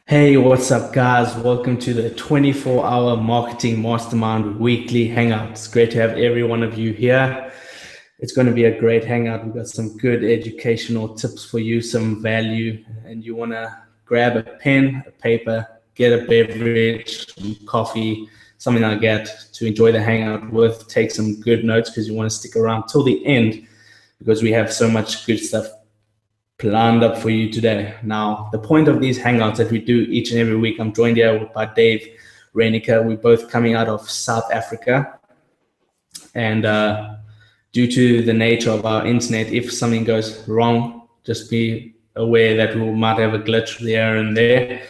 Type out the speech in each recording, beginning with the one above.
Hey, what's up, guys? Welcome to the 24-hour Marketing Mastermind weekly hangout. It's great to have every one of you here. It's going to be a great hangout. We've got some good educational tips for you, some value, and you want to grab a pen, a paper, get a beverage, some coffee, something like that to enjoy the hangout with. Take some good notes because you want to stick around till the end because we have so much good stuff planned up for you today. Now, the point of these hangouts that we do each and every week, I'm joined here by Dave Reinicke. We're both coming out of South Africa. And due to the nature of our internet, if something goes wrong, just be aware that we might have a glitch there and there.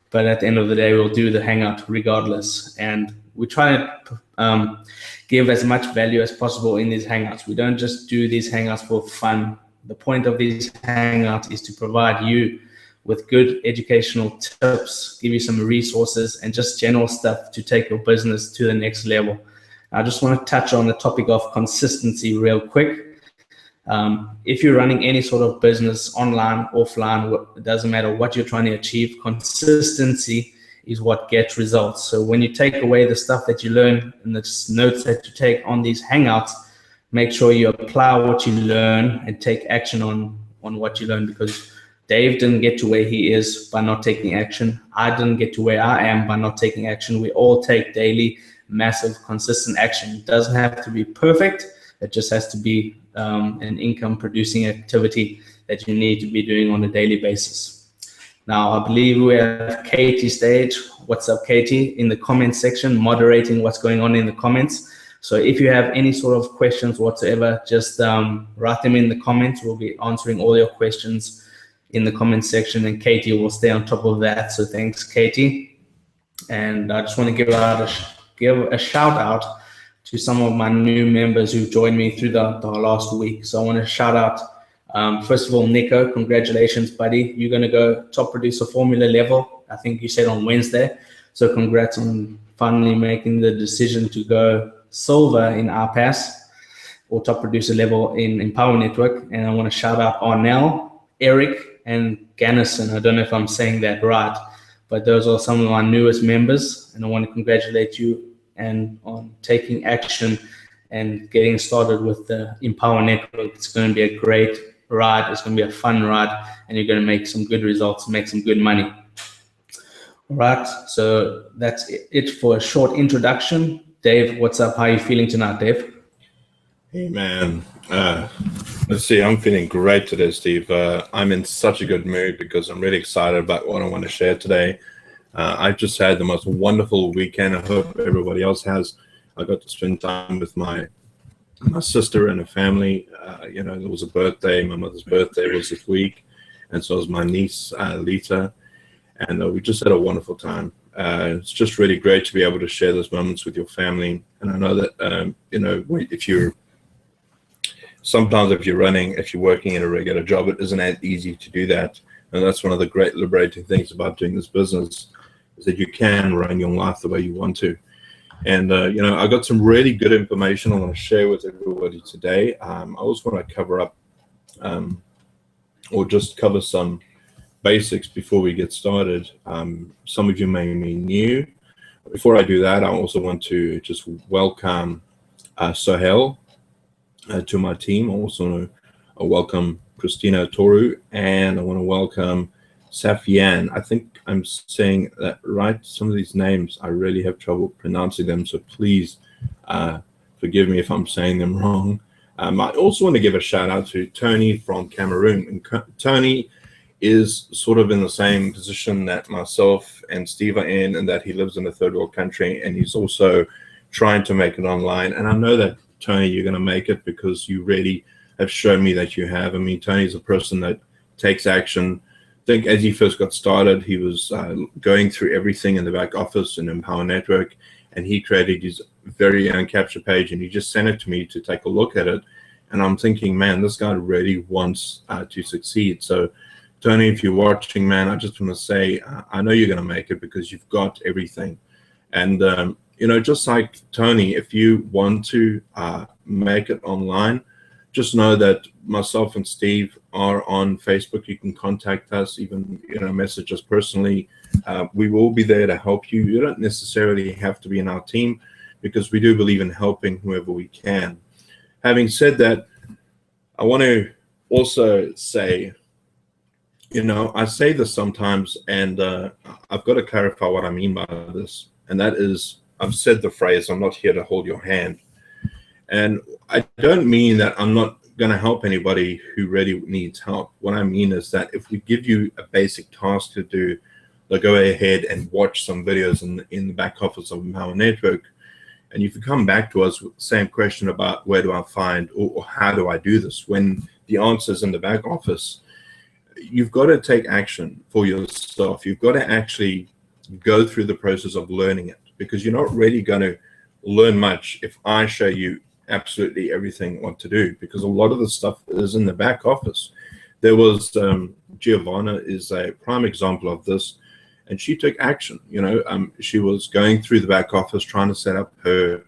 But at the end of the day, we'll do the hangout regardless. And we try to give as much value as possible in these hangouts. We don't just do these hangouts for fun. The point of these hangouts is to provide you with good educational tips, give you some resources, and just general stuff to take your business to the next level. I just want to touch on the topic of consistency real quick. If you're running any sort of business, online, offline, it doesn't matter what you're trying to achieve, consistency is what gets results. So when you take away the stuff that you learn and the notes that you take on these hangouts, make sure you apply what you learn and take action on what you learn, because Dave didn't get to where he is by not taking action. I didn't get to where I am by not taking action. We all take daily, massive, consistent action. It doesn't have to be perfect. It just has to be an income-producing activity that you need to be doing on a daily basis. Now, I believe we have Katie Stage. What's up, Katie? In the comment section, moderating what's going on in the comments. So if you have any sort of questions whatsoever, just write them in the comments. We'll be answering all your questions in the comment section, and Katie will stay on top of that. So thanks, Katie. And I just want to give a shout out to some of my new members who joined me through the last week. So I want to shout out, first of all, Nico, congratulations, buddy. You're going to go top producer formula level. I think you said on Wednesday. So congrats on finally making the decision to go silver in RPAS, or top producer level in Empower Network. And I want to shout out Arnell, Eric, and Gannison. I don't know if I'm saying that right, but those are some of my newest members, and I want to congratulate you and on taking action and getting started with the Empower Network. It's going to be a great ride. It's going to be a fun ride, and you're going to make some good results, make some good money. All right, so that's it for a short introduction. Dave, what's up? How are you feeling tonight, Dave? Hey, man. Let's see. I'm feeling great today, Steve. I'm in such a good mood because I'm really excited about what I want to share today. I've just had the most wonderful weekend. I hope everybody else has. I got to spend time with my sister and her family. There was a birthday. My mother's birthday was this week, and so was my niece, Lita. And we just had a wonderful time. It's just really great to be able to share those moments with your family. And I know that, if you're working in a regular job, it isn't that easy to do that. And that's one of the great liberating things about doing this business, is that you can run your life the way you want to. And, I got some really good information I want to share with everybody today. I also want to cover up or just cover some basics before we get started. Some of you may be new. Before I do that, I also want to just welcome Sohail to my team. I also want to welcome Christina Toru, and I want to welcome Safian. I think I'm saying that right. Some of these names, I really have trouble pronouncing them, so please forgive me if I'm saying them wrong. I also want to give a shout out to Tony from Cameroon. And Tony is sort of in the same position that myself and Steve are in, and that he lives in a third world country, and he's also trying to make it online. And I know that, Tony, you're going to make it because you really have shown me that you have. I mean, Tony's a person that takes action. I think as he first got started, he was going through everything in the back office in Empower Network, and he created his very own capture page, and he just sent it to me to take a look at it. And I'm thinking, man, this guy really wants to succeed. So Tony, if you're watching, man, I just want to say, I know you're going to make it because you've got everything. And, just like Tony, if you want to make it online, just know that myself and Steve are on Facebook. You can contact us, even message us personally. We will be there to help you. You don't necessarily have to be in our team, because we do believe in helping whoever we can. Having said that, I want to also say, I say this sometimes, and I've got to clarify what I mean by this. And that is, I've said the phrase, I'm not here to hold your hand. And I don't mean that I'm not going to help anybody who really needs help. What I mean is that if we give you a basic task to do, like go ahead and watch some videos in the back office of Empower Network, and if you come back to us with the same question about where do I find or how do I do this, when the answer is in the back office, you've got to take action for yourself. You've got to actually go through the process of learning it, because you're not really going to learn much if I show you absolutely everything what to do, because a lot of the stuff is in the back office. There was Giovanna is a prime example of this, and she took action. She was going through the back office trying to set up her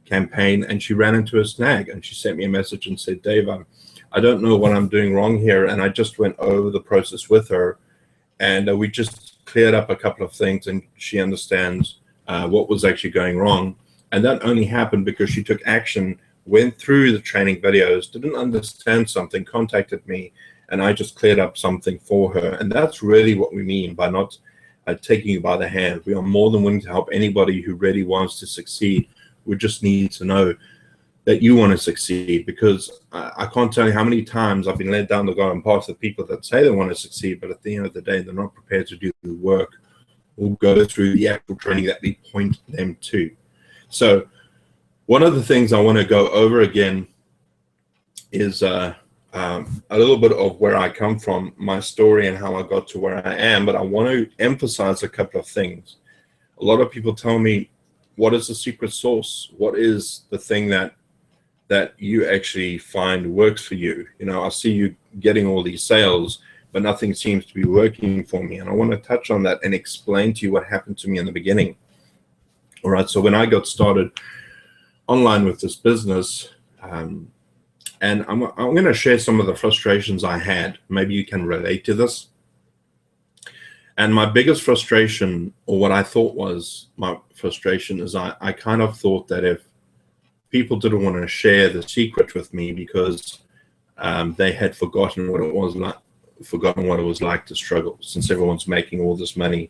campaign, and she ran into a snag, and she sent me a message and said, Dave, I don't know what I'm doing wrong here. And I just went over the process with her, and we just cleared up a couple of things, and she understands what was actually going wrong. And that only happened because she took action, went through the training videos, didn't understand something, contacted me, and I just cleared up something for her. And that's really what we mean by not taking you by the hand. We are more than willing to help anybody who really wants to succeed. We just need to know that you want to succeed, because I can't tell you how many times I've been led down the garden path of people that say they want to succeed, but at the end of the day, they're not prepared to do the work or go through the actual training that we point them to. So one of the things I want to go over again is a little bit of where I come from, my story and how I got to where I am, but I want to emphasize a couple of things. A lot of people tell me, what is the secret sauce? What is the thing that you actually find works for you? I see you getting all these sales, but nothing seems to be working for me. And I want to touch on that and explain to you what happened to me in the beginning. All right, so when I got started online with this business, and I'm going to share some of the frustrations I had. Maybe you can relate to this. And my biggest frustration, or what I thought was my frustration, is I kind of thought that if people didn't want to share the secret with me because they had forgotten what it was like to struggle, since everyone's making all this money,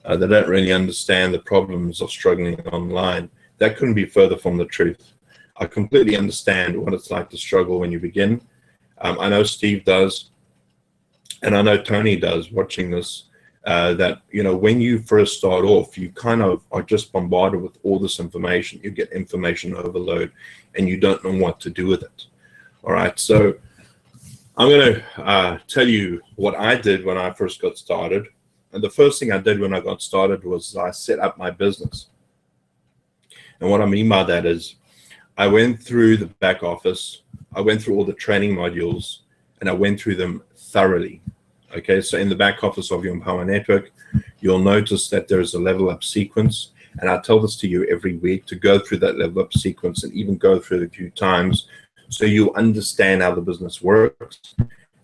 they don't really understand the problems of struggling online. That couldn't be further from the truth. I completely understand what it's like to struggle when you begin. I know Steve does, and I know Tony does, watching this, that when you first start off, you kind of are just bombarded with all this information. You get information overload, and you don't know what to do with it. All right, so I'm going to tell you what I did when I first got started. And the first thing I did when I got started was I set up my business. And what I mean by that is I went through the back office, I went through all the training modules, and I went through them thoroughly. Okay, so in the back office of your Empower Network, you'll notice that there's a level up sequence. And I tell this to you every week, to go through that level up sequence and even go through it a few times so you understand how the business works.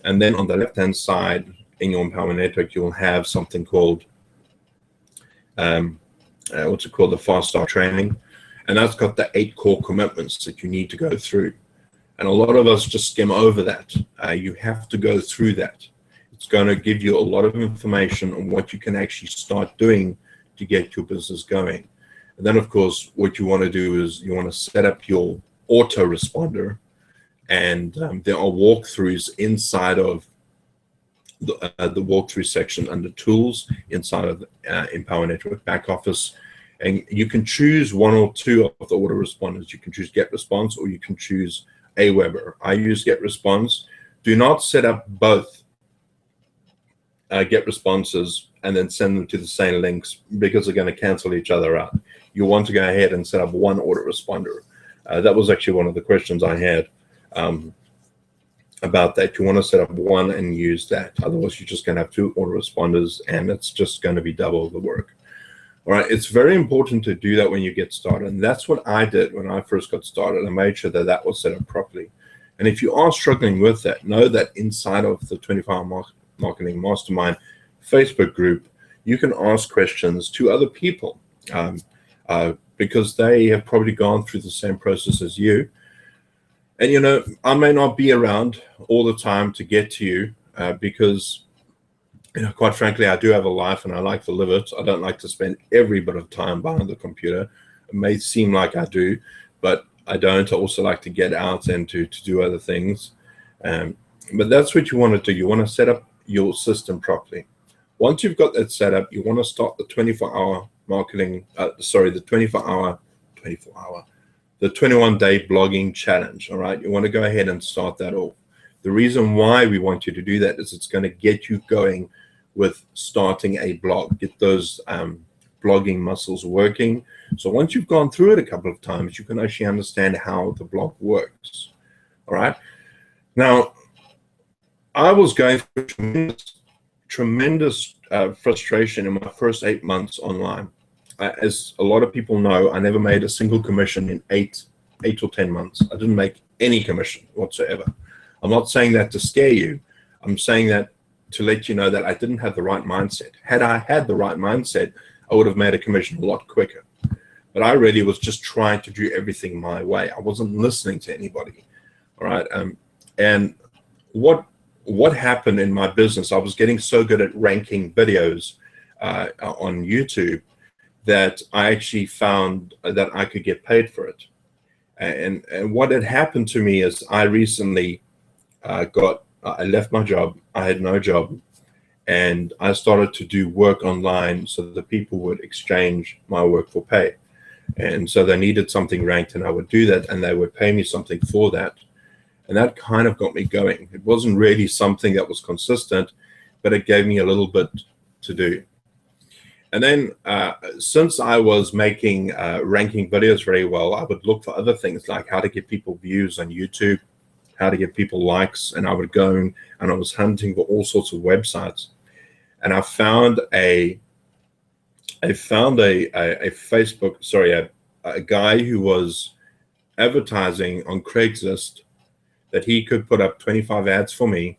And then on the left-hand side in your Empower Network, you'll have something called, the Fast Start training. And that's got the 8 core commitments that you need to go through. And a lot of us just skim over that. You have to go through that. It's going to give you a lot of information on what you can actually start doing to get your business going. And then, of course, what you want to do is you want to set up your autoresponder. And there are walkthroughs inside of the walkthrough section under Tools inside of Empower Network back office. And you can choose one or two of the autoresponders. You can choose GetResponse, or you can choose Aweber. I use GetResponse. Do not set up both GetResponses and then send them to the same links, because they're going to cancel each other out. You want to go ahead and set up one autoresponder. That was actually one of the questions I had about that. You want to set up one and use that. Otherwise, you're just going to have 2 autoresponders, and it's just going to be double the work. All right, it's very important to do that when you get started. And that's what I did when I first got started. I made sure that that was set up properly. And if you are struggling with that, know that inside of the 24-hour marketing mastermind Facebook group, you can ask questions to other people because they have probably gone through the same process as you. And, you know, I may not be around all the time to get to you because, you know, quite frankly, I do have a life and I like to live it. I don't like to spend every bit of time behind the computer. It may seem like I do, but I don't. I also like to get out and to do other things. But that's what you want to do. You want to set up your system properly. Once you've got that set up, you want to start the 24-hour marketing, the 21-day blogging challenge, all right? You want to go ahead and start that off. The reason why we want you to do that is it's going to get you going with starting a blog, get those blogging muscles working. So once you've gone through it a couple of times, you can actually understand how the blog works, all right? Now, I was going through tremendous frustration in my first 8 months online. As a lot of people know, I never made a single commission in eight or 10 months. I didn't make any commission whatsoever. I'm not saying that to scare you. I'm saying that to let you know that I didn't have the right mindset. Had I had the right mindset, I would have made a commission a lot quicker. But I really was just trying to do everything my way. I wasn't listening to anybody. All right. And what happened in my business, I was getting so good at ranking videos on YouTube that I actually found that I could get paid for it. And what had happened to me is I recently I left my job. I had no job. And I started to do work online so that people would exchange my work for pay. And so they needed something ranked and I would do that and they would pay me something for that. And that kind of got me going. It wasn't really something that was consistent, but it gave me a little bit to do. And then since I was making ranking videos very well, I would look for other things like how to get people views on YouTube, how to get people likes, and I would go and I was hunting for all sorts of websites. And I found a guy who was advertising on Craigslist that he could put up 25 ads for me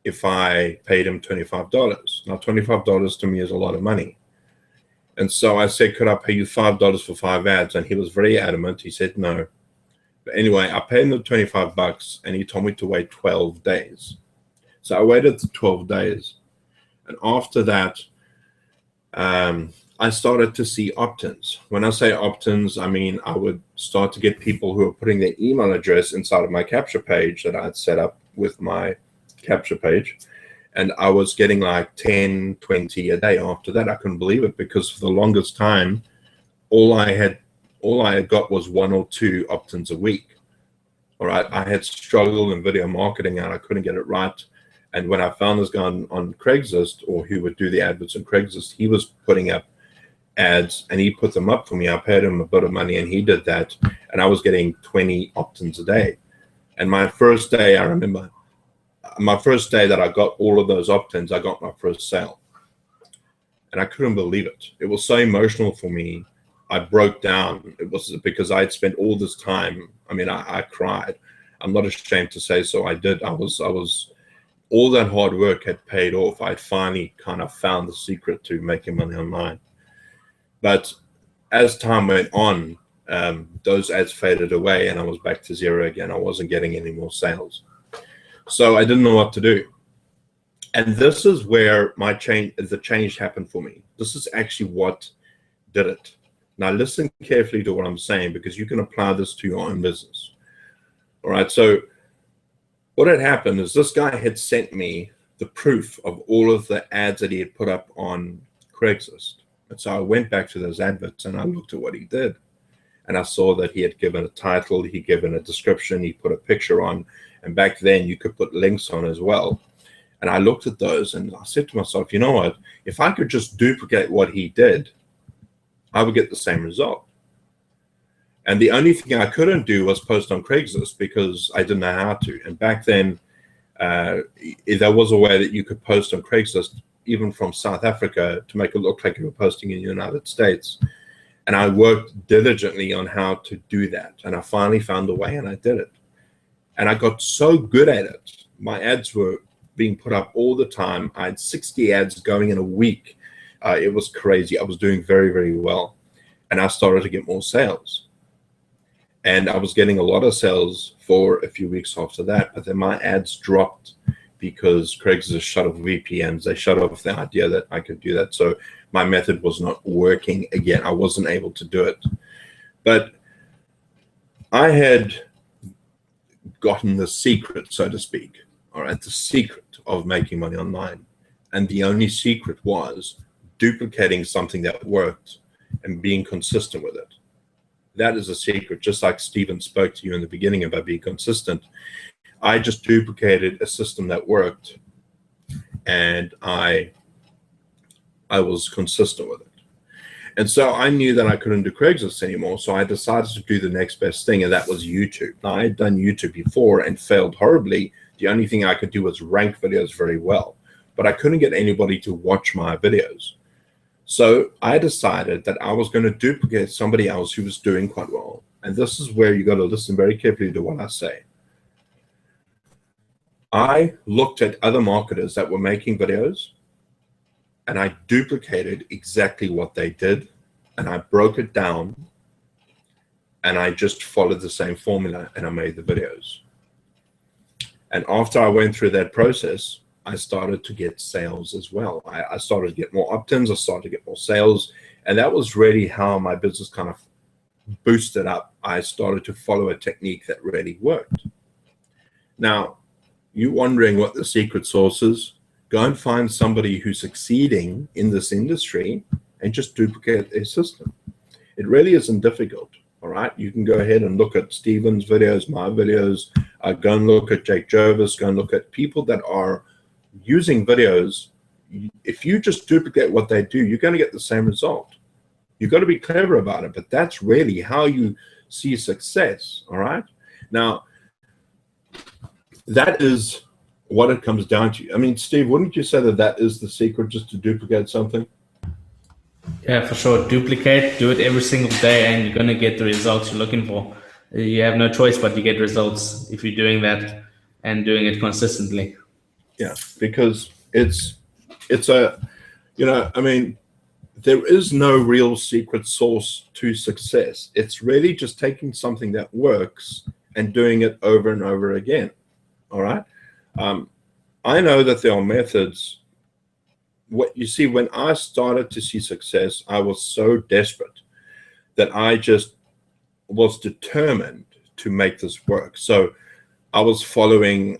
if I paid him $25. Now, $25 to me is a lot of money. And so I said, could I pay you $5 for 5 ads? And he was very adamant. He said no. But anyway, I paid him the $25 and he told me to wait 12 days. So I waited 12 days. And after that, I started to see opt-ins. When I say opt-ins, I mean I would start to get people who are putting their email address inside of my capture page that I had set up with my capture page. And I was getting like 10, 20 a day. After that, I couldn't believe it because for the longest time, all I had got was 1 or 2 opt-ins a week. All right, I had struggled in video marketing and I couldn't get it right. And when I found this guy on Craigslist, or who would do the adverts on Craigslist, he was putting up ads and he put them up for me. I paid him a bit of money and he did that. And I was getting 20 opt-ins a day. And my first day, I remember, my first day that I got all of those opt-ins, I got my first sale. And I couldn't believe it. It was so emotional for me. I broke down. It was because I had spent all this time. I mean, I cried. I'm not ashamed to say so. I did. I was all that hard work had paid off. I'd finally kind of found the secret to making money online. But as time went on, those ads faded away and I was back to zero again. I wasn't getting any more sales. So I didn't know what to do. And this is where the change happened for me. This is actually what did it. Now listen carefully to what I'm saying because you can apply this to your own business. All right, so what had happened is this guy had sent me the proof of all of the ads that he had put up on Craigslist. And so I went back to those adverts and I looked at what he did. And I saw that he had given a title, he'd given a description, he put a picture on. And back then you could put links on as well. And I looked at those and I said to myself, you know what? If I could just duplicate what he did, I would get the same result. And the only thing I couldn't do was post on Craigslist because I didn't know how to. And back then, there was a way that you could post on Craigslist, even from South Africa, to make it look like you were posting in the United States. And I worked diligently on how to do that. And I finally found a way and I did it. And I got so good at it. My ads were being put up all the time. I had 60 ads going in a week. It was crazy. I was doing very, very well. And I started to get more sales. And I was getting a lot of sales for a few weeks after that. But then my ads dropped because Craigslist shut off VPNs. They shut off the idea that I could do that. So my method was not working again. I wasn't able to do it. But I had gotten the secret, so to speak, all right, the secret of making money online. And the only secret was duplicating something that worked and being consistent with it. That is a secret, just like Stephen spoke to you in the beginning about being consistent. I just duplicated a system that worked, and I was consistent with it. And so I knew that I couldn't do Craigslist anymore, so I decided to do the next best thing, and that was YouTube. Now, I had done YouTube before and failed horribly. The only thing I could do was rank videos very well, but I couldn't get anybody to watch my videos. So I decided that I was going to duplicate somebody else who was doing quite well. And this is where you got to listen very carefully to what I say. I looked at other marketers that were making videos, and I duplicated exactly what they did, and I broke it down, and I just followed the same formula, and I made the videos. And after I went through that process, I started to get sales as well. I started to get more opt-ins, I started to get more sales, and that was really how my business kind of boosted up. I started to follow a technique that really worked. Now, you wondering what the secret sauce is? Go and find somebody who's succeeding in this industry and just duplicate their system. It really isn't difficult, all right? You can go ahead and look at Stephen's videos, my videos, go and look at Jake Jervis, go and look at people that are using videos. If you just duplicate what they do, you're going to get the same result. You've got to be clever about it, but that's really how you see success, all right? Now, that is what it comes down to. I mean, Steve, wouldn't you say that that is the secret, just to duplicate something? Yeah, for sure. Duplicate, do it every single day, and you're going to get the results you're looking for. You have no choice but you get results if you're doing that and doing it consistently. Yeah, because it's a, you know, I mean, there is no real secret sauce to success. It's really just taking something that works and doing it over and over again. All right. I know that there are methods. What you see, when I started to see success, I was so desperate that I just was determined to make this work. So I was following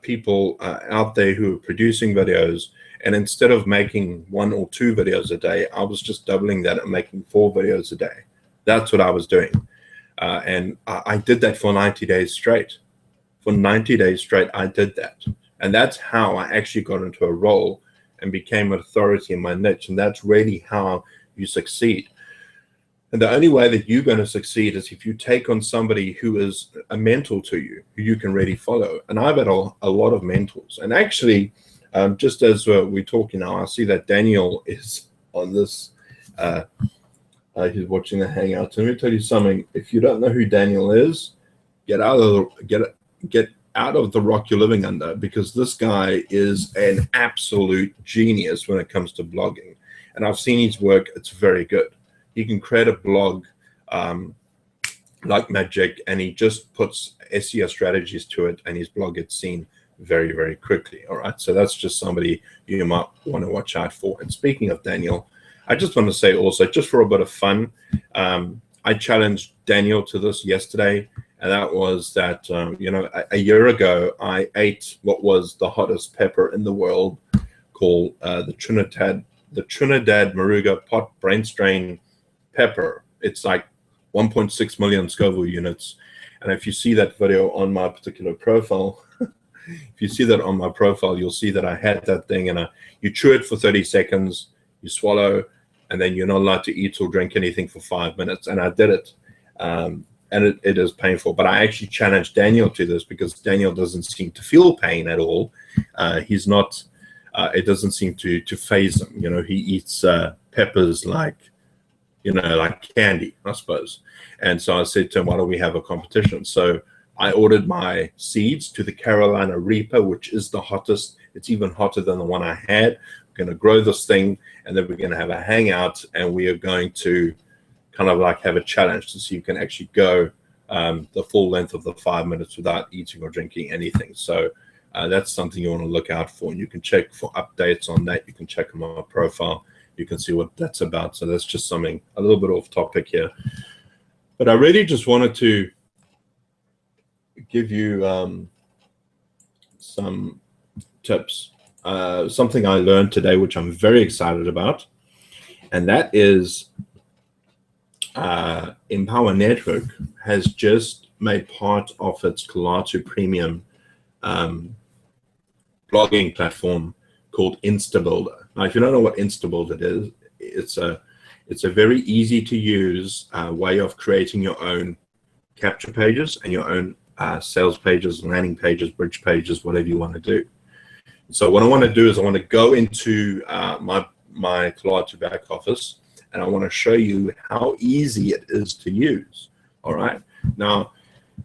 people out there who were producing videos, and instead of making 1 or 2 videos a day, I was just doubling that and making 4 videos a day. That's what I was doing. And I did that for 90 days straight. For 90 days straight, I did that. And that's how I actually got into a role and became an authority in my niche. And that's really how you succeed. And the only way that you're going to succeed is if you take on somebody who is a mentor to you, who you can really follow. And I've had a lot of mentors. And actually, just as we're talking now, I see that Daniel is on this. He's watching the Hangout. Let me tell you something. If you don't know who Daniel is, get out of the rock you're living under, because this guy is an absolute genius when it comes to blogging. And I've seen his work. It's very good. He can create a blog like magic, and he just puts SEO strategies to it, and his blog gets seen very, very quickly. All right. So that's just somebody you might want to watch out for. And speaking of Daniel, I just want to say also, just for a bit of fun, I challenged Daniel to this yesterday. And that was that, you know, a year ago, I ate what was the hottest pepper in the world, called the Trinidad Moruga pot brain strain pepper. It's like 1.6 million Scoville units. And if you see that video on my particular profile, if you see that on my profile, you'll see that I had that thing, and you chew it for 30 seconds, you swallow, and then you're not allowed to eat or drink anything for 5 minutes. And I did it. And it is painful. But I actually challenged Daniel to this, because Daniel doesn't seem to feel pain at all. He's not, it doesn't seem to phase him. You know, he eats peppers like, you know, like candy, I suppose. And so I said to him, why don't we have a competition? So I ordered my seeds to the Carolina Reaper, which is the hottest. It's even hotter than the one I had. We're going to grow this thing, and then we're going to have a hangout, and we are going to kind of like have a challenge to see if you can actually go the full length of the 5 minutes without eating or drinking anything. So that's something you want to look out for, and you can check for updates on that. You can check on my profile. You can see what that's about. So that's just something a little bit off topic here. But I really just wanted to give you some tips. Something I learned today, which I'm very excited about, and that is Empower Network has just made part of its Colatu Premium blogging platform called Instabuilder. Now, if you don't know what Instabuilder is, it's a very easy to use way of creating your own capture pages and your own sales pages, landing pages, bridge pages, whatever you want to do. So what I want to do is I want to go into my Colatu back office, and I want to show you how easy it is to use. All right. Now,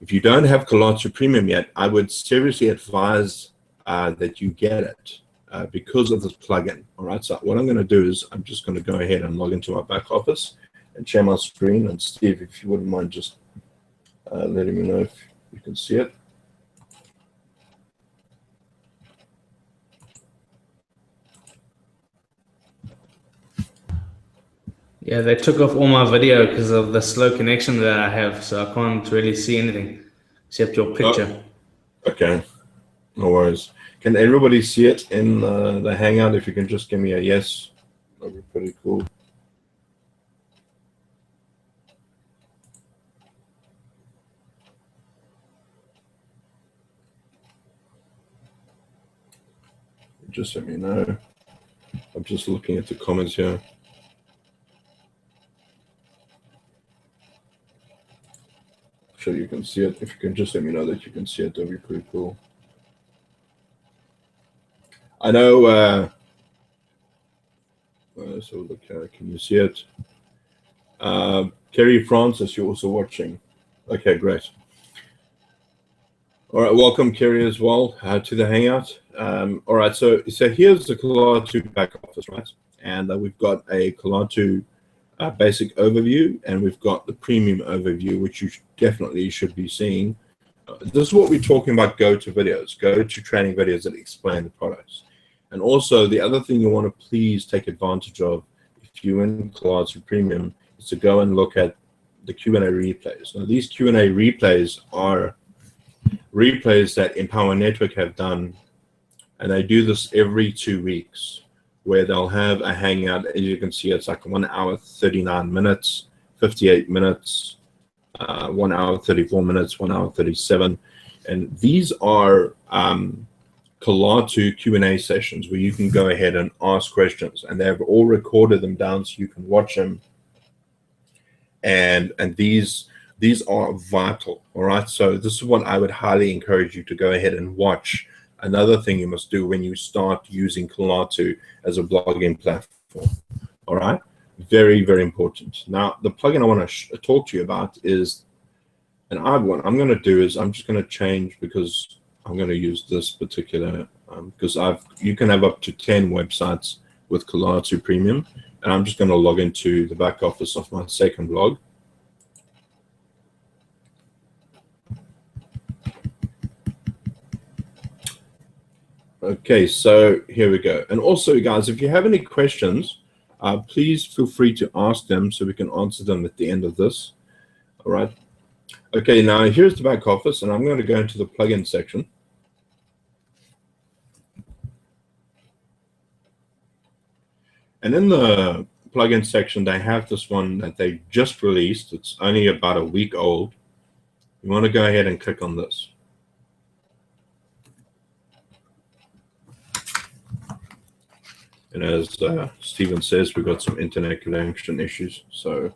if you don't have Colatu Premium yet, I would seriously advise that you get it because of this plugin. All right. So what I'm going to do is I'm just going to go ahead and log into my back office and share my screen. And Steve, if you wouldn't mind just letting me know if you can see it. Yeah, they took off all my video because of the slow connection that I have, so I can't really see anything except your picture. Oh, okay, no worries. Can everybody see it in the Hangout? If you can just give me a yes, that'd be pretty cool. Just let me know. I'm just looking at the comments here. Sure you can see it. If you can just let me know that you can see it, that'd be pretty cool. I know. So look, can you see it? Kerry Francis, you're also watching. Okay, great. All right, welcome Kerry as well to the Hangout. All right, so here's the Colatu back office, right? And we've got a Colatu basic overview, and we've got the premium overview, which you definitely should be seeing. This is what we're talking about: go-to videos, go-to training videos that explain the products. And also, the other thing you want to please take advantage of if you're in Colatu Premium is to go and look at the Q&A replays. Now, these Q&A replays are replays that Empower Network have done, and they do this every 2 weeks, where they'll have a hangout. As you can see, it's like 1 hour 39 minutes, 58 minutes, 1 hour 34 minutes, 1 hour 37, and these are Colatu Q&A sessions where you can go ahead and ask questions, and they've all recorded them down so you can watch them. And these are vital. All right, so this is what I would highly encourage you to go ahead and watch. Another thing you must do when you start using Colatu as a blogging platform. All right, very, very important. Now, the plugin I want to talk to you about is an odd one. I'm going to do is I'm just going to change, because I'm going to use this particular because you can have up to 10 websites with Colatu Premium, and I'm just going to log into the back office of my second blog. Okay, so here we go. And also, guys, if you have any questions, please feel free to ask them so we can answer them at the end of this. All right. Okay, now here's the back office, and I'm going to go into the plugin section. And in the plugin section, they have this one that they just released. It's only about a week old. You want to go ahead and click on this. And as Stephen says, we've got some internet connection issues. So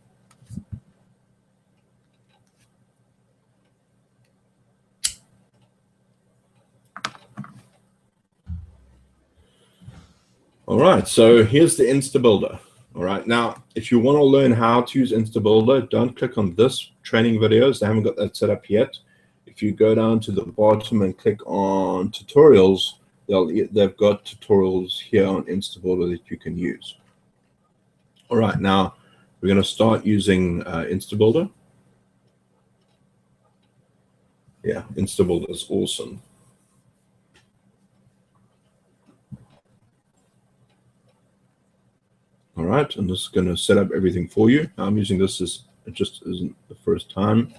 all right, so here's the Instabuilder. All right, now if you want to learn how to use Instabuilder, don't click on this training videos. They haven't got that set up yet. If you go down to the bottom and click on tutorials, they've got tutorials here on Instabuilder that you can use. All right, now we're going to start using Instabuilder. Yeah, Instabuilder is awesome. All right, and this is going to set up everything for you. I'm using this as it just isn't the first time.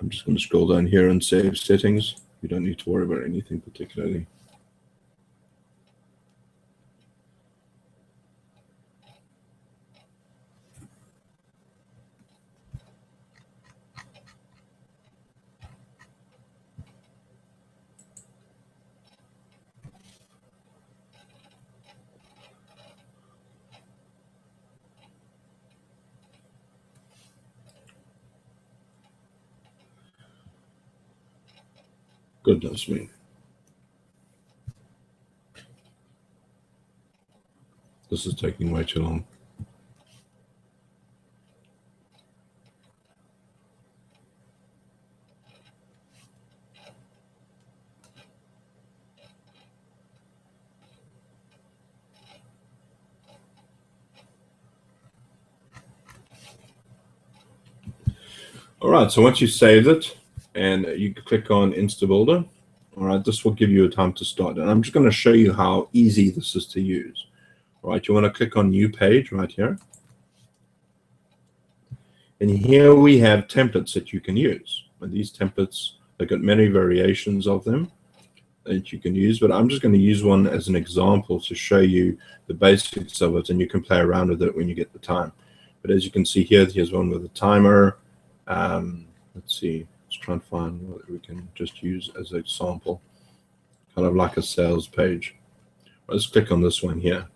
I'm just going to scroll down here and save settings. You don't need to worry about anything particularly. Goodness me. This is taking way too long. All right, so once you save it and you click on Instabuilder, all right, this will give you a time to start. And I'm just going to show you how easy this is to use. All right, you want to click on New Page right here. And here we have templates that you can use. And these templates, they've got many variations of them that you can use, but I'm just going to use one as an example to show you the basics of it, and you can play around with it when you get the time. But as you can see here, here's one with a timer. Let's see, let's try and find what we can just use as an example, kind of like a sales page. Let's click on this one here.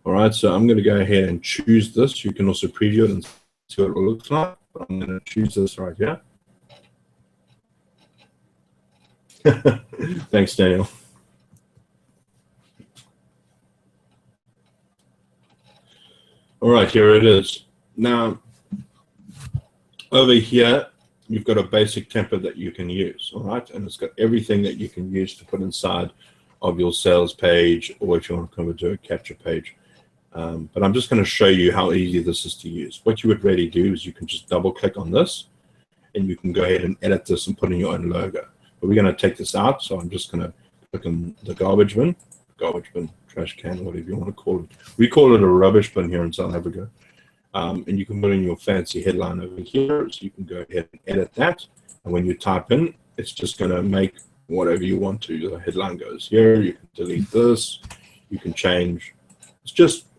All right, so I'm going to go ahead and choose this. You can also preview it and see what it looks like. But I'm going to choose this right here. Thanks, Daniel. All right, here it is. Now, over here, you've got a basic template that you can use, all right? And it's got everything that you can use to put inside of your sales page, or if you want to convert to a capture page. But I'm just going to show you how easy this is to use. What you would really do is you can just double click on this, and you can go ahead and edit this and put in your own logo. But we're going to take this out, so I'm just going to click on the garbage bin, trash can, whatever you want to call it. We call it a rubbish bin here in South Africa. And you can put in your fancy headline over here, so you can go ahead and edit that. And when you type in, it's just going to make whatever you want to. The headline goes here. You can delete this. You can change.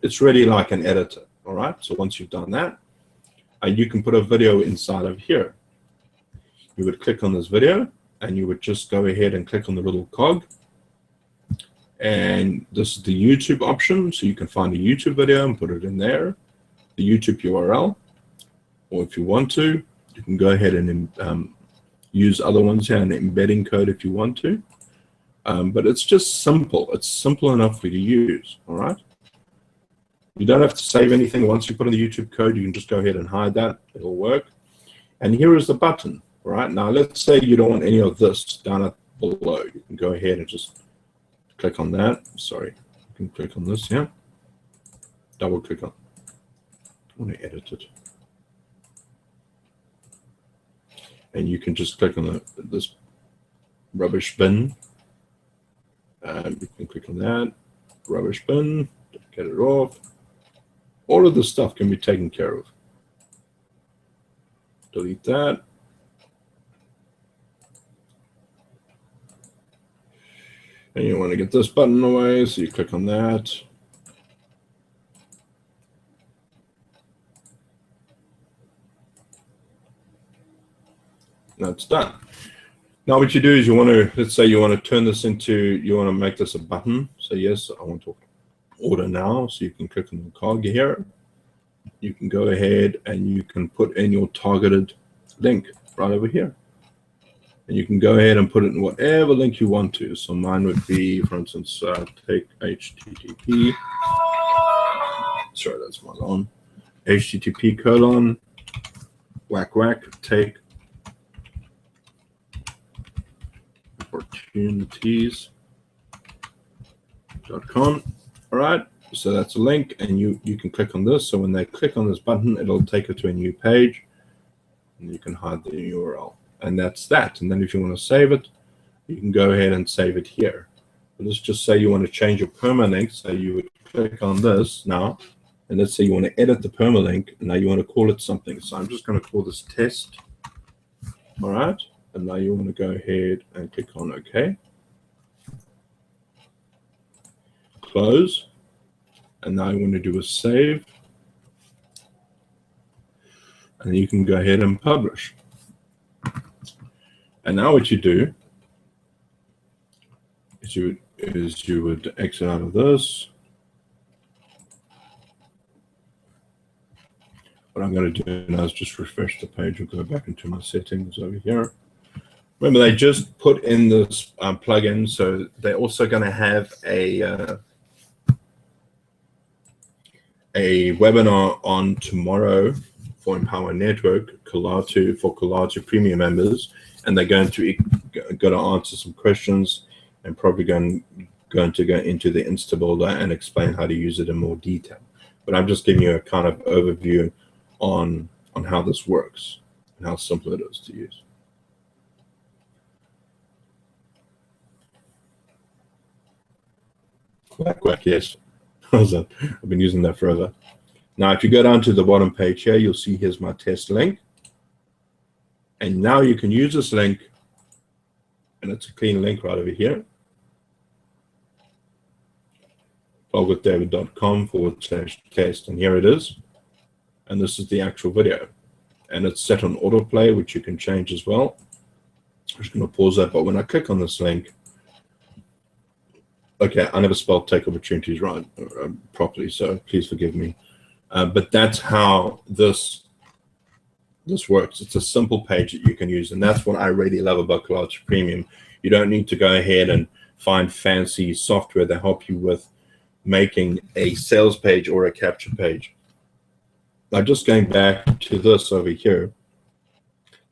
It's really like an editor. All right. So once you've done that, you can put a video inside of here. You would click on this video, and you would just go ahead and click on the little cog. And this is the YouTube option, so you can find a YouTube video and put it in there. The YouTube URL, or if you want to, you can go ahead and use other ones here, an embedding code if you want to. But it's just simple. It's simple enough for you to use, all right? You don't have to save anything. Once you put in the YouTube code, you can just go ahead and hide that. It'll work. And here is the button, all right? Now, let's say you don't want any of this down below. You can go ahead and just click on that. Sorry, you can click on this here. Double click on. I want to edit it. And you can just click on this rubbish bin. You can click on that rubbish bin, get it off. All of this stuff can be taken care of. Delete that. And you want to get this button away, so you click on that. That's done. Now what you do is you want to, let's say you want to turn this into, you want to make this a button. So yes, I want to order now. So you can click on the cog here. You can go ahead and you can put in your targeted link right over here. And you can go ahead and put it in whatever link you want to. So mine would be, for instance, take HTTP. Sorry, that's my alarm. HTTP:// take opportunities.com. All right, so that's a link, and you can click on this. So when they click on this button, it'll take it to a new page, and you can hide the URL, and that's that. And then if you want to save it, you can go ahead and save it here. But let's just say you want to change your permalink, so you would click on this now, and let's say you want to edit the permalink, and now you want to call it something. So I'm just going to call this test. All right, and now you want to go ahead and click on OK. Close, and now you want to do a save, and you can go ahead and publish. And now what you do is you would exit out of this. What I'm going to do now is just refresh the page. We'll go back into my settings over here. Remember, they just put in this plugin, so they're also going to have a webinar on tomorrow for Empower Network, Colatu, for Colatu Premium members, and they're going to answer some questions and probably going to go into the Instabuilder and explain how to use it in more detail. But I'm just giving you a kind of overview on how this works and how simple it is to use. Quack, yes. I've been using that forever. Now, if you go down to the bottom page here, you'll see here's my test link. And now you can use this link, and it's a clean link right over here. blogwithdavid.com/test, and here it is. And this is the actual video. And it's set on autoplay, which you can change as well. I'm just going to pause that, but when I click on this link, okay, I never spelled take opportunities right properly, so please forgive me. But that's how this works. It's a simple page that you can use, and that's what I really love about Colatu Premium. You don't need to go ahead and find fancy software that help you with making a sales page or a capture page. Now, just going back to this over here,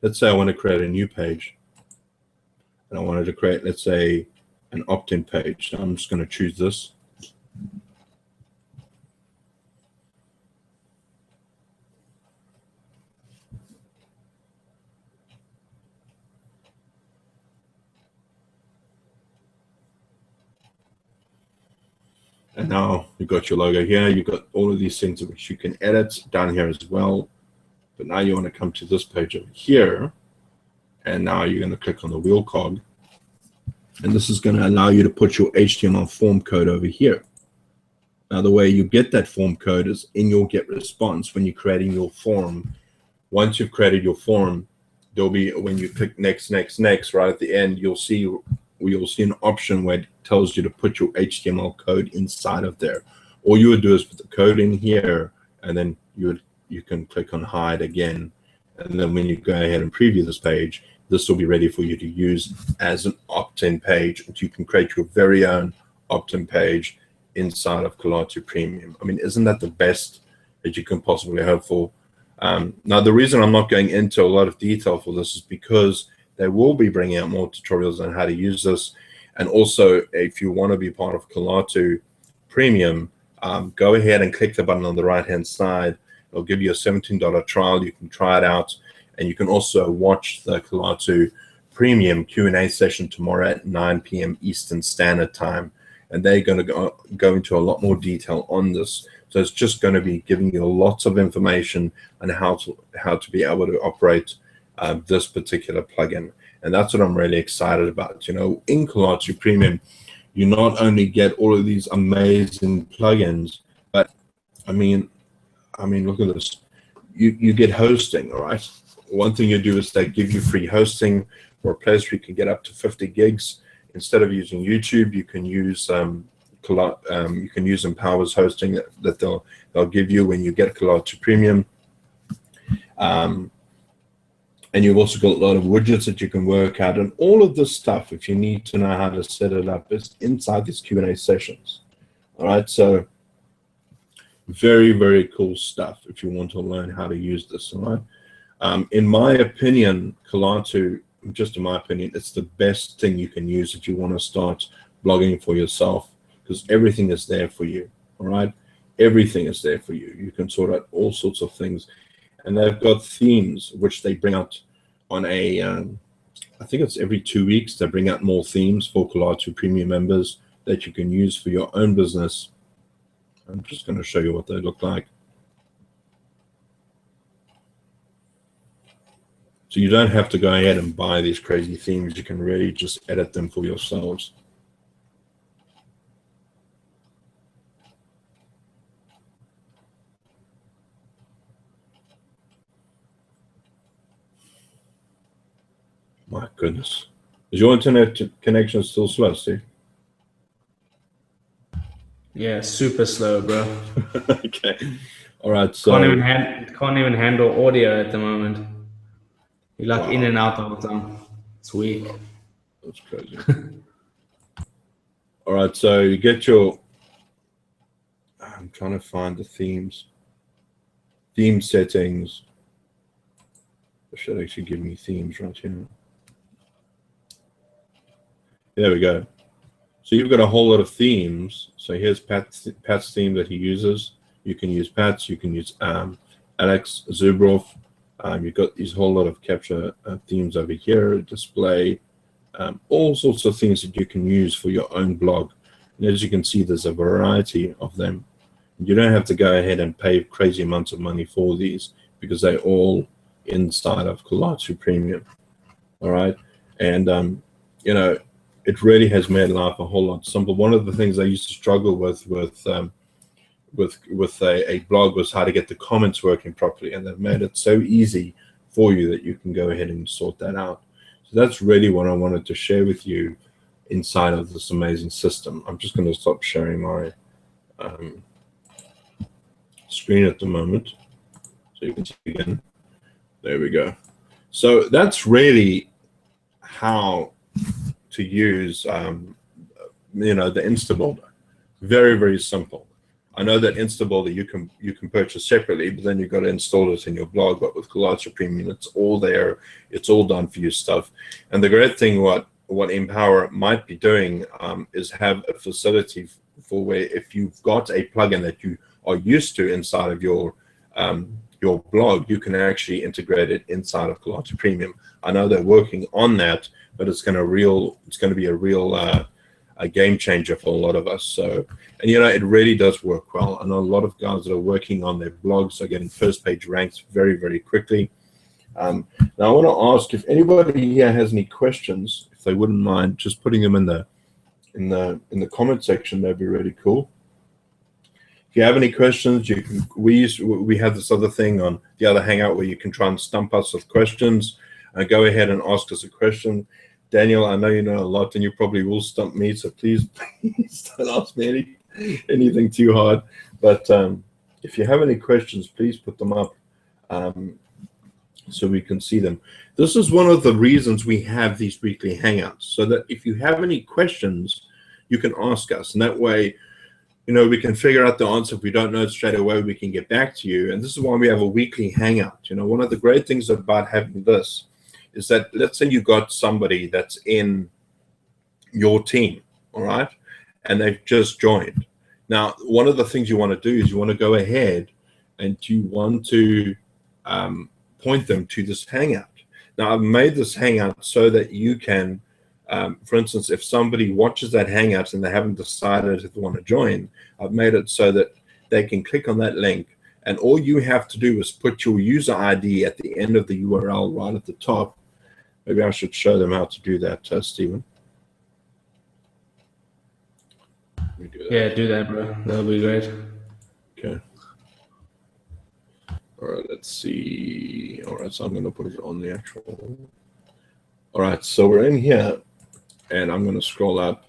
let's say I want to create a new page, and I wanted to create, let's say, an opt-in page. So I'm just going to choose this. And now you've got your logo here. You've got all of these things which you can edit down here as well. But now you want to come to this page over here. And now you're going to click on the wheel cog. And this is going to allow you to put your HTML form code over here. Now, the way you get that form code is in your get response when you're creating your form. Once you've created your form, there'll be, when you click next, right at the end, you'll see an option where it tells you to put your HTML code inside of there. All you would do is put the code in here, and then you can click on hide again. And then when you go ahead and preview this page, this will be ready for you to use as an opt-in page. You can create your very own opt-in page inside of Colatu Premium. I mean, isn't that the best that you can possibly hope for? Now, the reason I'm not going into a lot of detail for this is because they will be bringing out more tutorials on how to use this. And also, if you want to be part of Colatu Premium, go ahead and click the button on the right-hand side. It'll give you a $17 trial. You can try it out. And you can also watch the Colatu Premium Q&A session tomorrow at 9 p.m. Eastern Standard Time. And they're going to go into a lot more detail on this. So it's just going to be giving you lots of information on how to be able to operate this particular plugin. And that's what I'm really excited about. You know, in Colatu Premium, you not only get all of these amazing plugins, but I mean, look at this. You get hosting, all right? One thing you do is they give you free hosting for a place where you can get up to 50 gigs. Instead of using YouTube, you can use Empower's hosting that they'll give you when you get Colatu Premium. And you've also got a lot of widgets that you can work out, and all of this stuff, if you need to know how to set it up, is inside these Q&A sessions. All right, so very, very cool stuff if you want to learn how to use this. All right. In my opinion, Colatu, just in my opinion, it's the best thing you can use if you want to start blogging for yourself, because everything is there for you. All right, everything is there for you. You can sort out all sorts of things, and they've got themes which they bring out on a I think it's every 2 weeks. They bring out more themes for Colatu Premium members that you can use for your own business. I'm just going to show you what they look like. So you don't have to go ahead and buy these crazy themes. You can really just edit them for yourselves. My goodness. Is your internet connection still slow, Steve? Yeah, super slow, bro. Okay. All right. So can't even handle audio at the moment. You're like wow. in and out all the time. It's weak. That's crazy. All right. So you get your. I'm trying to find the themes. Theme settings. It should actually give me themes right here. There we go. So you've got a whole lot of themes. So here's Pat's theme that he uses. You can use Pat's. You can use Alex Zubrov. You've got these whole lot of capture themes over here. Display. All sorts of things that you can use for your own blog. And as you can see, there's a variety of them. You don't have to go ahead and pay crazy amounts of money for these because they're all inside of Colatu Premium. All right. And, you know, it really has made life a whole lot simpler. One of the things I used to struggle with a blog was how to get the comments working properly, and they've made it so easy for you that you can go ahead and sort that out. So that's really what I wanted to share with you inside of this amazing system. I'm just going to stop sharing my screen at the moment so you can see again. There we go. So that's really how to use you know, the Instabuilder. Very, very simple. I know that Instabuilder you can purchase separately, but then you've got to install it in your blog. But with Colatu Premium, it's all there. It's all done for you stuff. And the great thing what Empower might be doing is have a facility for where if you've got a plugin that you are used to inside of your blog, you can actually integrate it inside of Colatu Premium. I know they're working on that, but it's going to be a real a game changer for a lot of us. So, and you know, it really does work well. I know a lot of guys that are working on their blogs are getting first page ranks very, very quickly. Now I want to ask if anybody here has any questions, if they wouldn't mind just putting them in the comment section. That'd be really cool. If you have any questions, you can. We have this other thing on the other Hangout where you can try and stump us with questions. Go ahead and ask us a question. Daniel, I know you know a lot, and you probably will stump me. So please don't ask me anything too hard. But if you have any questions, please put them up so we can see them. This is one of the reasons we have these weekly Hangouts, so that if you have any questions, you can ask us, and that way, you know, we can figure out the answer. If we don't know it straight away, we can get back to you. And this is why we have a weekly Hangout. You know, one of the great things about having this is that, let's say you got somebody that's in your team, all right, and they've just joined. Now, one of the things you want to do is you want to go ahead and you want to point them to this Hangout. Now, I've made this Hangout so that you can, for instance, if somebody watches that Hangout and they haven't decided if they want to join, I've made it so that they can click on that link, and all you have to do is put your user ID at the end of the URL right at the top. Maybe I should show them how to do that, Stephen. Let me do that. Yeah, do that, bro. That'll be great. Okay. All right, let's see. All right, so I'm going to put it on the actual. All right, so we're in here, and I'm going to scroll up.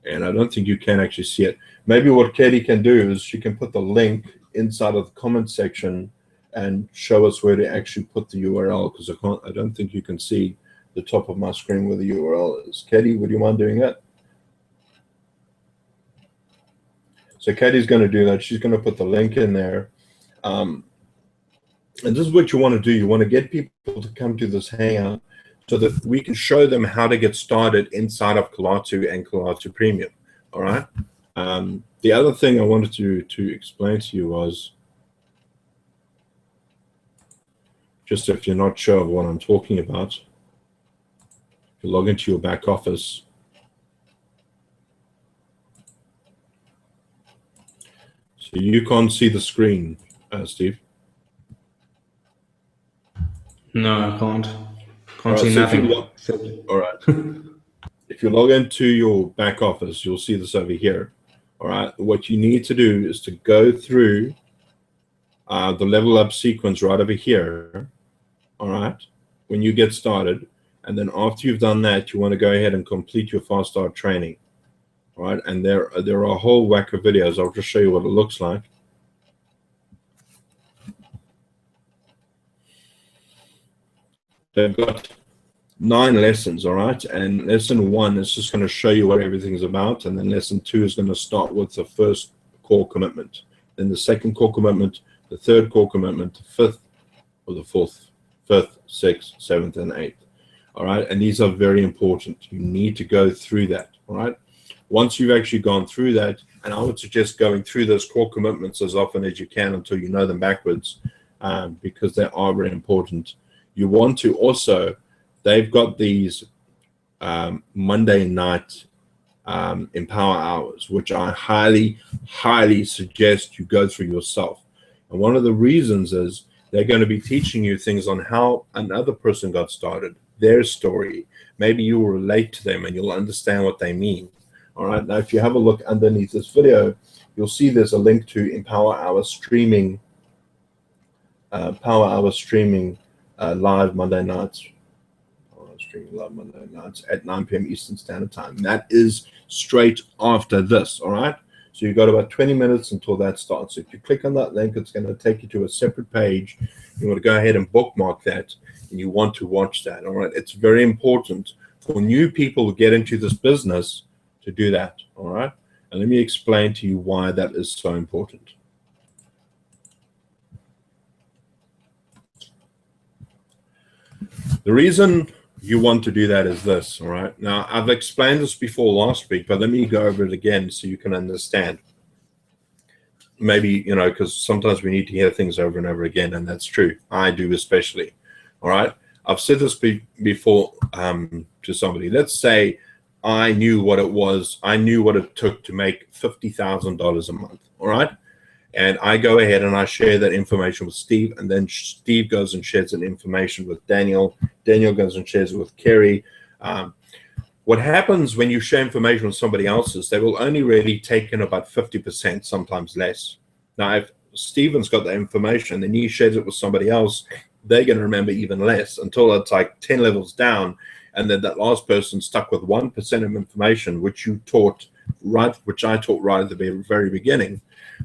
And I don't think you can actually see it. Maybe what Katie can do is she can put the link inside of the comment section and show us where to actually put the URL, because I don't think you can see the top of my screen where the URL is. Katie, would you mind doing that? So Katie's going to do that. She's going to put the link in there. And this is what you want to do. You want to get people to come to this hangout so that we can show them how to get started inside of Colatu and Colatu Premium. All right. The other thing I wanted to explain to you was, just if you're not sure of what I'm talking about, you log into your back office. So you can't see the screen, Steve. No, I can't. Can't All see right, so nothing. all right. If you log into your back office, you'll see this over here. All right. What you need to do is to go through the level up sequence right over here. All right. When you get started, and then after you've done that, you want to go ahead and complete your fast start training. All right. And there are a whole whack of videos. I'll just show you what it looks like. They've got 9 lessons, all right? And lesson 1 is just going to show you what everything's about. And then lesson 2 is going to start with the first core commitment. Then the second core commitment, the third core commitment, the fifth, or the fourth, 5th, 6th, 7th, and 8th. All right? And these are very important. You need to go through that, all right? Once you've actually gone through that, and I would suggest going through those core commitments as often as you can until you know them backwards, because they are very important. You want to also, they've got these Monday night Empower Hours, which I highly, highly suggest you go through yourself. And one of the reasons is they're going to be teaching you things on how another person got started, their story. Maybe you will relate to them and you'll understand what they mean. All right. Now, if you have a look underneath this video, you'll see there's a link to Empower Hour streaming, live Monday nights. Streaming live Monday nights at 9 p.m. Eastern Standard Time. That is straight after this. All right. So you've got about 20 minutes until that starts. If you click on that link, it's going to take you to a separate page. You want to go ahead and bookmark that, and you want to watch that. All right. It's very important for new people to get into this business to do that. All right. And let me explain to you why that is so important. The reason you want to do that is this, all right? Now, I've explained this before last week, but let me go over it again so you can understand. Maybe, you know, because sometimes we need to hear things over and over again, and that's true. I do especially, all right? I've said this before to somebody. Let's say I knew what it was. I knew what it took to make $50,000 a month, all right? And I go ahead and I share that information with Steve, and then Steve goes and shares that information with Daniel. Daniel goes and shares it with Kerry. What happens when you share information with somebody else's, they will only really take in about 50%, sometimes less. Now, if Steven's got the information and he shares it with somebody else, they're going to remember even less until it's like 10 levels down, and then that last person stuck with 1% of information, which you taught right, which I taught right at the very beginning.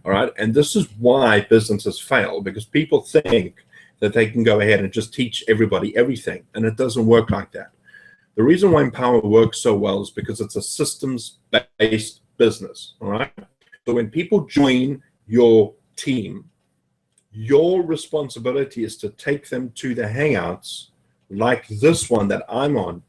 All right. And this is why businesses fail, because people think that they can go ahead and just teach everybody everything. And it doesn't work like that. The reason why Empower works so well is because it's a systems-based business. All right. So when people join your team, your responsibility is to take them to the hangouts like this one that I'm on,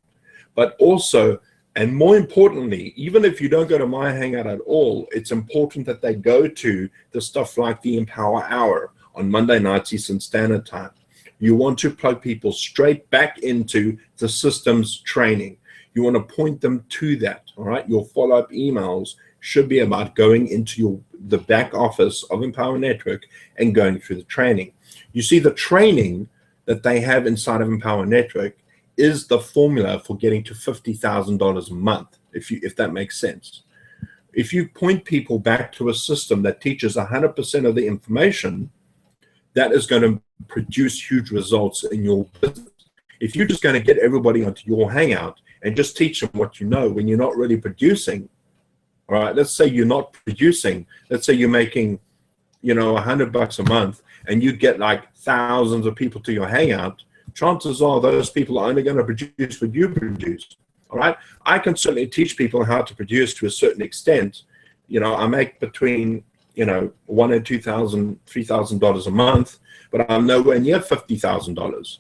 but also, and more importantly, even if you don't go to my hangout at all, it's important that they go to the stuff like the Empower Hour on Monday nights Eastern Standard Time. You want to plug people straight back into the systems training. You want to point them to that, all right? Your follow-up emails should be about going into the back office of Empower Network and going through the training. You see, the training that they have inside of Empower Network is the formula for getting to $50,000 a month, if that makes sense. If you point people back to a system that teaches 100% of the information, that is going to produce huge results in your business. If you're just going to get everybody onto your hangout and just teach them what you know when you're not really producing, all right, let's say you're not producing, let's say you're making, you know, $100 a month, and you get like thousands of people to your hangout, chances are those people are only going to produce what you produce. All right. I can certainly teach people how to produce to a certain extent. You know, I make between, $1,000 and $2,000, $3,000 a month, but I'm nowhere near $50,000.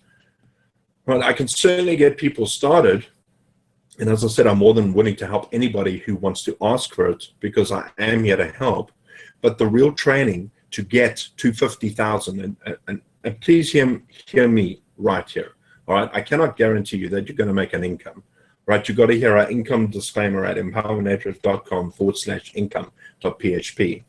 Well, I can certainly get people started. And as I said, I'm more than willing to help anybody who wants to ask for it, because I am here to help. But the real training to get to 50,000, and please hear me right here. All right, I cannot guarantee you that you're going to make an income. Right, you got to hear our income disclaimer at empowernative.com/income.php.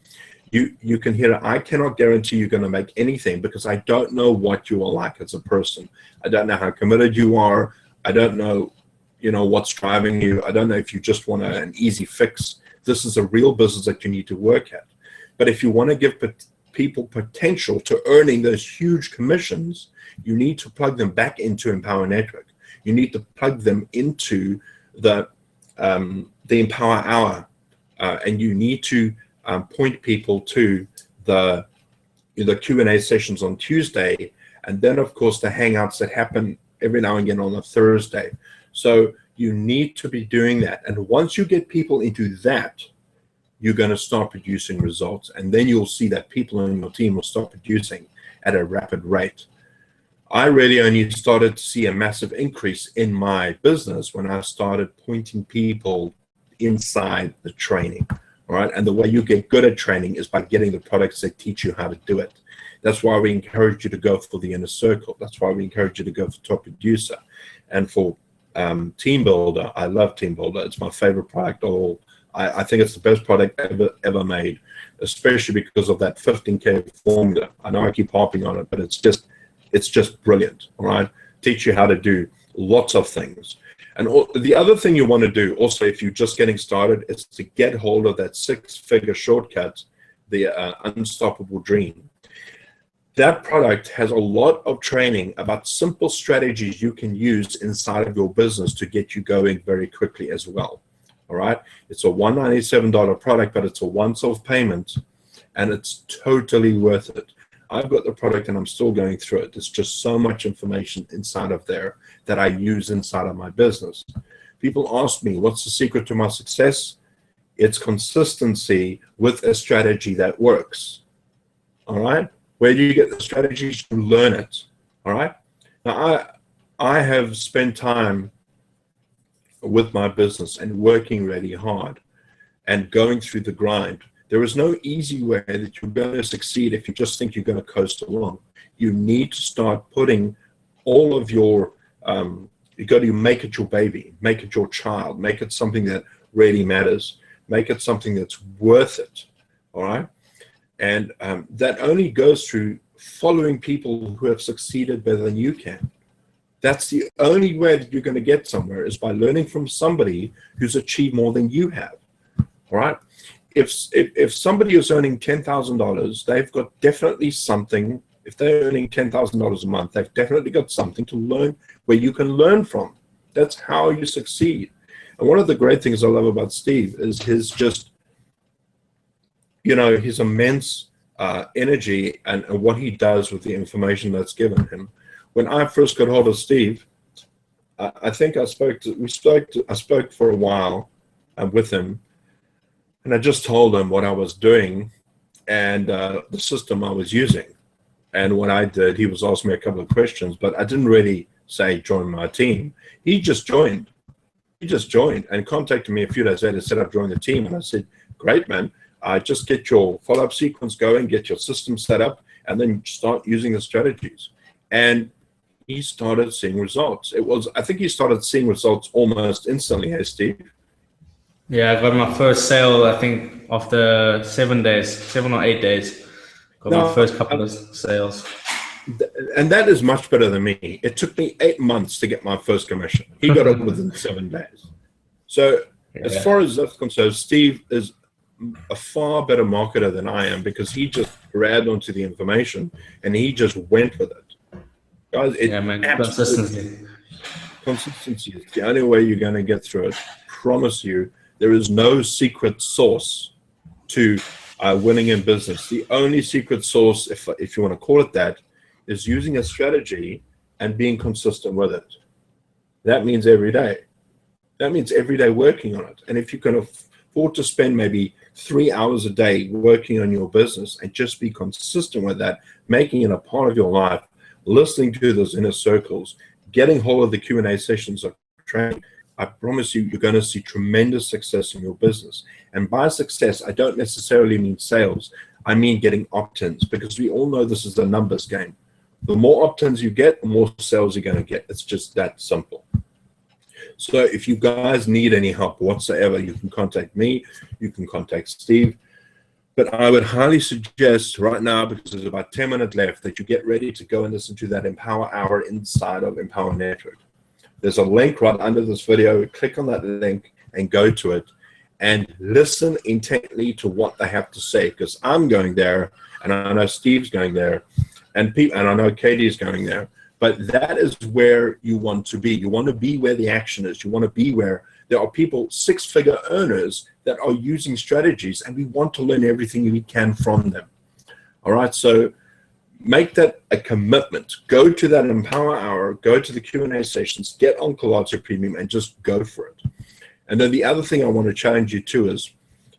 You can hear it. I cannot guarantee you're going to make anything, because I don't know what you are like as a person. I don't know how committed you are. I don't know, what's driving you. I don't know if you just want an easy fix. This is a real business that you need to work at. But if you want to give people potential to earning those huge commissions, you need to plug them back into Empower Network. You need to plug them into the Empower Hour, and you need to point people to the Q&A sessions on Tuesday, and then of course the hangouts that happen every now and again on a Thursday. So you need to be doing that, and once you get people into that, you're going to start producing results, and then you'll see that people in your team will start producing at a rapid rate. I really only started to see a massive increase in my business when I started pointing people inside the training. All right, and the way you get good at training is by getting the products that teach you how to do it. That's why we encourage you to go for the Inner Circle. That's why we encourage you to go for Top Producer. And for Team Builder, I love Team Builder. It's my favorite product. I think it's the best product ever made, especially because of that 15K formula. I know I keep harping on it, but it's just brilliant. All right, teach you how to do lots of things. And the other thing you want to do also, if you're just getting started, is to get hold of that 6-figure shortcut, the Unstoppable Dream. That product has a lot of training about simple strategies you can use inside of your business to get you going very quickly as well. All right, it's a $197 product, but it's a once-off payment, and it's totally worth it. I've got the product and I'm still going through it. There's just so much information inside of there that I use inside of my business. People ask me, what's the secret to my success? It's consistency with a strategy that works. All right, where do you get the strategies? You learn it. All right, now I have spent time with my business and working really hard and going through the grind. There is no easy way that you're going to succeed if you just think you're going to coast along. You need to start putting all of your, you got to make it your baby, make it your child, make it something that really matters, make it something that's worth it, all right? And that only goes through following people who have succeeded better than you can. That's the only way that you're going to get somewhere, is by learning from somebody who's achieved more than you have, all right? If somebody is earning $10,000, they've got definitely something. If they're earning $10,000 a month, they've definitely got something to learn where you can learn from. That's how you succeed. And one of the great things I love about Steve is his just, his immense energy and what he does with the information that's given him. When I first got hold of Steve, I think I spoke for a while with him. And I just told him what I was doing and the system I was using. And what I did, he was asking me a couple of questions, but I didn't really say join my team. He just joined. And contacted me a few days later, said I've joined the team. And I said, great, man. Just get your follow-up sequence going, get your system set up, and then start using the strategies. And he started seeing results. I think he started seeing results almost instantly, hey, Steve? Yeah, I got my first sale, I think, after 7 or 8 days. Got my first couple of sales. And that is much better than me. It took me 8 months to get my first commission. He got it within 7 days. So as far as that's concerned, Steve is a far better marketer than I am, because he just grabbed onto the information and he just went with it. Guys, consistency is the only way you're going to get through it. Promise you. There is no secret sauce to winning in business. The only secret sauce, if you want to call it that, is using a strategy and being consistent with it. That means every day. That means every day working on it. And if you can afford to spend maybe 3 hours a day working on your business and just be consistent with that, making it a part of your life, listening to those inner circles, getting hold of the Q&A sessions of training, I promise you, you're going to see tremendous success in your business. And by success, I don't necessarily mean sales. I mean getting opt-ins, because we all know this is a numbers game. The more opt-ins you get, the more sales you're going to get. It's just that simple. So if you guys need any help whatsoever, you can contact me. You can contact Steve. But I would highly suggest right now, because there's about 10 minutes left, that you get ready to go and listen to that Empower Hour inside of Empower Network. There's a link right under this video. Click on that link and go to it and listen intently to what they have to say, because I'm going there, and I know Steve's going there, and I know Katie's going there. But that is where you want to be. You want to be where the action is. You want to be where there are people, six-figure earners, that are using strategies, and we want to learn everything we can from them. All right, so make that a commitment. Go to that Empower Hour, go to the Q&A sessions, get on Colazzo Premium, and just go for it. And then the other thing I want to challenge you to is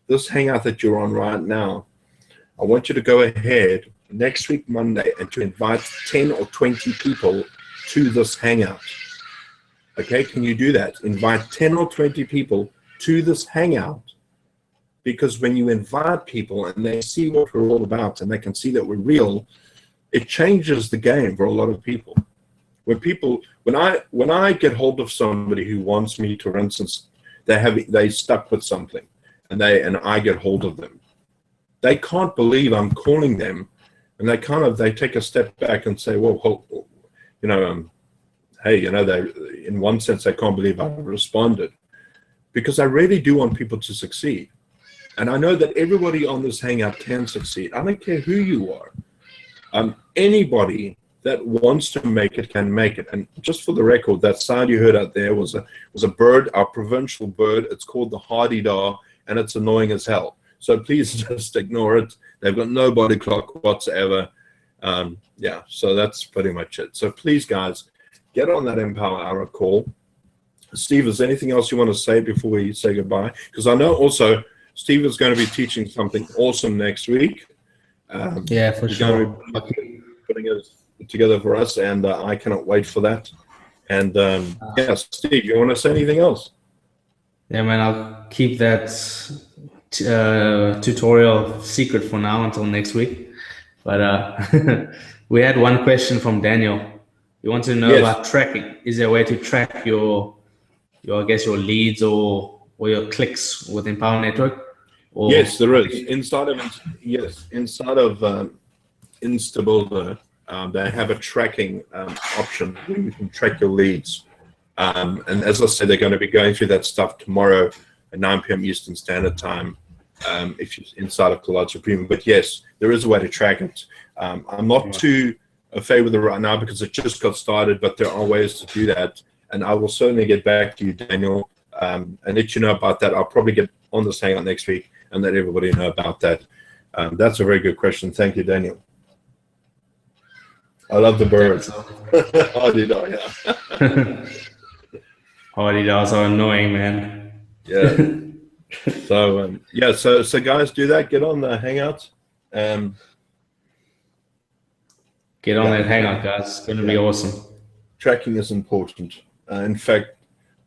this hangout that you're on right now. I want you to go ahead next week, Monday, and to invite 10 or 20 people to this hangout. Okay, can you do that? Invite 10 or 20 people to this hangout, because when you invite people and they see what we're all about and they can see that we're real, it changes the game for a lot of people. When I get hold of somebody who wants me to, for instance, they stuck with something, and I get hold of them, they can't believe I'm calling them, and they take a step back and say, well, hey, they, in one sense, they can't believe I responded, because I really do want people to succeed. And I know that everybody on this hangout can succeed. I don't care who you are. Anybody that wants to make it can make it. And just for the record, that sound you heard out there was a bird, our provincial bird. It's called the hardy-daw, and it's annoying as hell. So please just ignore it. They've got no body clock whatsoever. Yeah, so that's pretty much it. So please, guys, get on that Empower Hour call. Steve, is there anything else you want to say before we say goodbye? Because I know also Steve is going to be teaching something awesome next week. Yeah, for sure. Putting it together for us, and I cannot wait for that. And yeah, Steve, you want to say anything else? Yeah, man, I'll keep that tutorial secret for now until next week. But we had one question from Daniel. You want to know about tracking. Is there a way to track your I guess your leads or your clicks with Empower Network? Or yes, there is. Inside of Instabuilder, they have a tracking option where you can track your leads. And as I said, they're going to be going through that stuff tomorrow at 9 p.m. Eastern Standard Time, if you're inside of Colazzo Premium. But yes, there is a way to track it. I'm not too a favor with it right now because it just got started, but there are ways to do that. And I will certainly get back to you, Daniel, and let you know about that. I'll probably get on this hangout next week and let everybody know about that. That's a very good question. Thank you, Daniel. I love the birds. Hardy-daw, yeah. Hardy-daws are annoying, man. Yeah. So yeah, so guys, do that. Get on the Hangouts. Get on that Hangout, guys. It's going to be awesome. Tracking is important. In fact,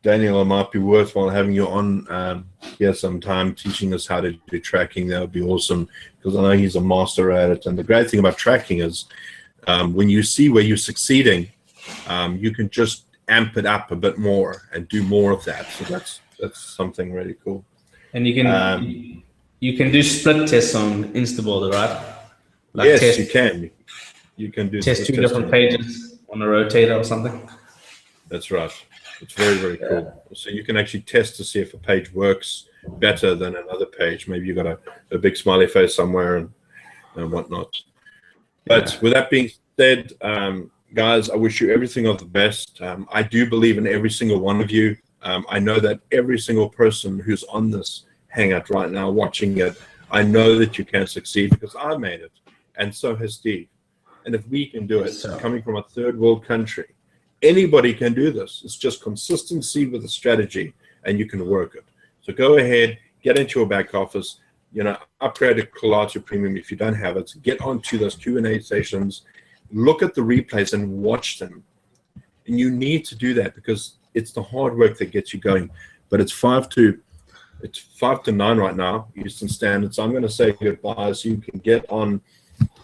Daniel, it might be worthwhile having you on here sometime, teaching us how to do tracking. That would be awesome, because I know he's a master at it. And the great thing about tracking is when you see where you're succeeding, you can just amp it up a bit more and do more of that. So that's something really cool. And you can do split tests on Instabuilder, right? Like yes, you can. You can do test two different pages on a rotator or something. That's right. It's very, very cool. So you can actually test to see if a page works better than another page. Maybe you've got a big smiley face somewhere and whatnot. But with that being said, guys, I wish you everything of the best. I do believe in every single one of you. I know that every single person who's on this Hangout right now watching it, I know that you can succeed because I made it, and so has Steve. And if we can do it, coming from a third world country, anybody can do this. It's just consistency with a strategy, and you can work it. So go ahead, get into your back office, upgrade a Collage Premium if you don't have it. Get onto those Q&A sessions, look at the replays and watch them. And you need to do that because it's the hard work that gets you going. But it's 5 to 9 right now, Eastern Standard. So I'm going to say goodbye so you can get on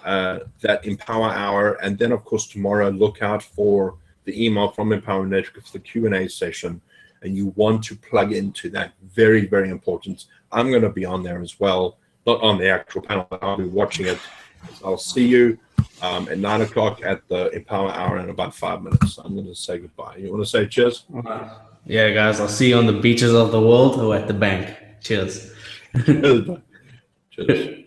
that Empower Hour. And then, of course, tomorrow, look out for the email from Empower Network for the Q&A session. And you want to plug into that. Very, very important. I'm going to be on there as well. Not on the actual panel, but I'll be watching it. I'll see you at 9 o'clock at the Empower Hour in about 5 minutes. I'm going to say goodbye. You want to say cheers? Yeah, guys, I'll see you on the beaches of the world or at the bank. Cheers. Cheers.